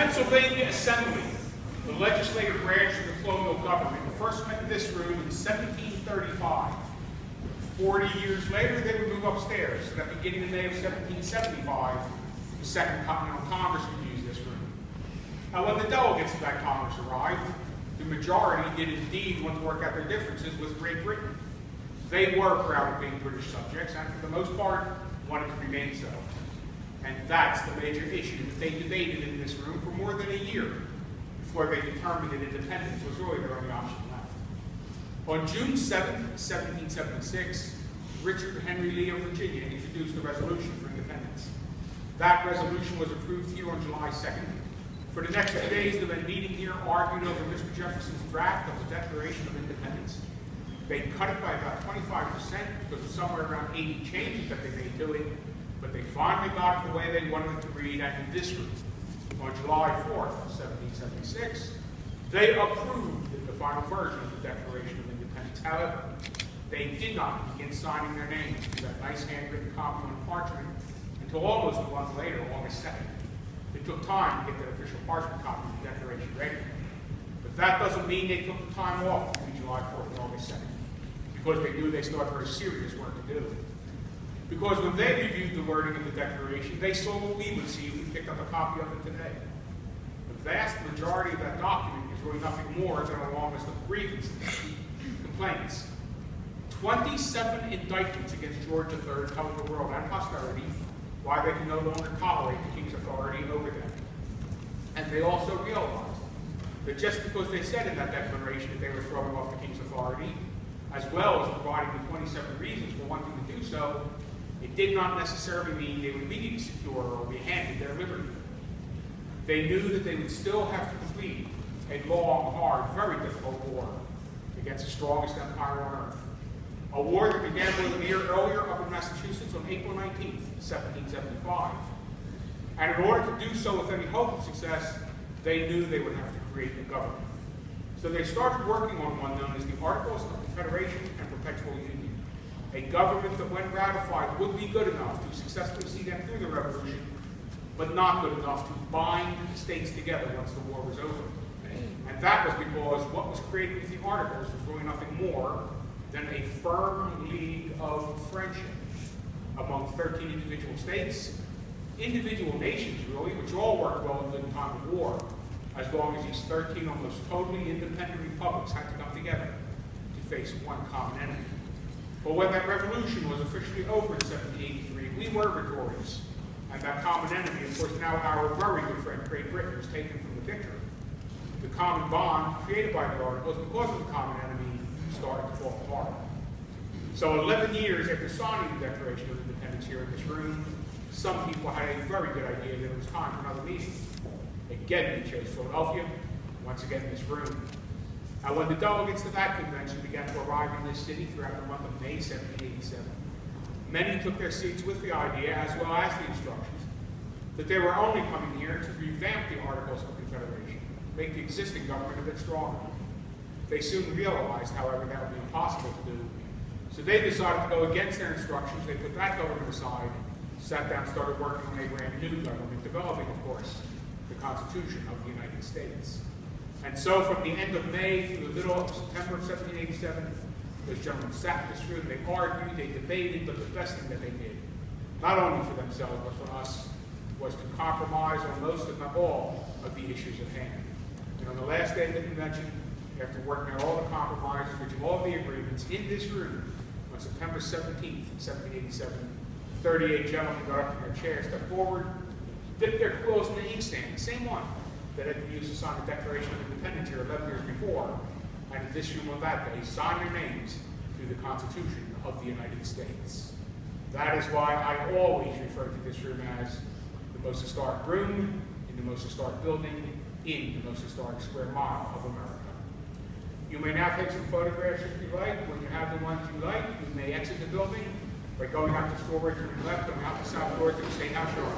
Pennsylvania Assembly, the legislative branch of the colonial government, first met in this room in 1735. 40 years later, they would move upstairs, so that beginning in May of 1775, the Second Continental Congress would use this room. Now, when the delegates of that Congress arrived, the majority did indeed want to work out their differences with Great Britain. They were proud of being British subjects, and for the most part, wanted to remain so. And that's the major issue that they debated in this room for more than a year before they determined that independence was really their only option left. On June 7, 1776, Richard Henry Lee of Virginia introduced the resolution for independence. That resolution was approved here on July 2nd. For the next 2 days, the men meeting here argued over Mr. Jefferson's draft of the Declaration of Independence. They cut it by about 25% because of somewhere around 80 changes that they made to it, but they finally got it the way they wanted it to read, and in this room, on July 4th, 1776, they approved the final version of the Declaration of Independence. However, they did not begin signing their names to that nice handwritten copy on parchment until almost a month later, August 2nd. It took time to get that official parchment copy of the Declaration ready. But that doesn't mean they took the time off between July 4th and August 2nd, because they knew they still had very serious work to do. Because when they reviewed the wording of the Declaration, they saw what we would see if we picked up a copy of it today. The vast majority of that document is really nothing more than a long list of grievances, complaints. 27 indictments against George III telling the world and posterity why they can no longer tolerate the king's authority over them. And they also realized that just because they said in that declaration that they were throwing off the king's authority, as well as providing the 27 reasons for wanting to do so, it did not necessarily mean they would immediately secure or be handed their liberty. They knew that they would still have to complete a long, hard, very difficult war against the strongest empire on earth. A war that began more than a year earlier up in Massachusetts on April 19th, 1775. And in order to do so with any hope of success, they knew they would have to create a government. So they started working on one known as the Articles of Confederation and Perpetual Union. A government that, when ratified, would be good enough to successfully see them through the revolution, but not good enough to bind the states together once the war was over. And that was because what was created with the Articles was really nothing more than a firm league of friendship among 13 individual states, individual nations really, which all worked well in the time of war, as long as these 13 almost totally independent republics had to come together to face one common enemy. But when that revolution was officially over in 1783, we were victorious. And that common enemy, of course, now our very good friend Great Britain, was taken from the picture. The common bond created by the Articles, because of the common enemy, started to fall apart. So 11 years after signing the Declaration of Independence here in this room, some people had a very good idea that it was time for another meeting. Again, they chose Philadelphia, once again this room. Now, when the delegates to that convention began to arrive in this city throughout the month of May 1787, many took their seats with the idea, as well as the instructions, that they were only coming here to revamp the Articles of Confederation, make the existing government a bit stronger. They soon realized, however, that would be impossible to do. So they decided to go against their instructions. They put that government aside, sat down, started working on a brand new government, developing, of course, the Constitution of the United States. And so from the end of May through the middle of September of 1787, those gentlemen sat in this room, they argued, they debated, but the best thing that they did, not only for themselves, but for us, was to compromise on most, if not all, of the issues at hand. And on the last day of the convention, after working out all the compromises, reaching all the agreements in this room, on September 17th, 1787, 38 gentlemen got up from their chairs, stepped forward, dipped their quills in the inkstand, the same one that had been used to sign the Declaration of Independence here 11 years before, and in this room on that day, signed their names to the Constitution of the United States. That is why I always refer to this room as the most historic room, in the most historic building, in the most historic square mile of America. You may now take some photographs if you like. When you have the ones you like, you may exit the building by going out the store to your left, going out the south door to the State House Yard.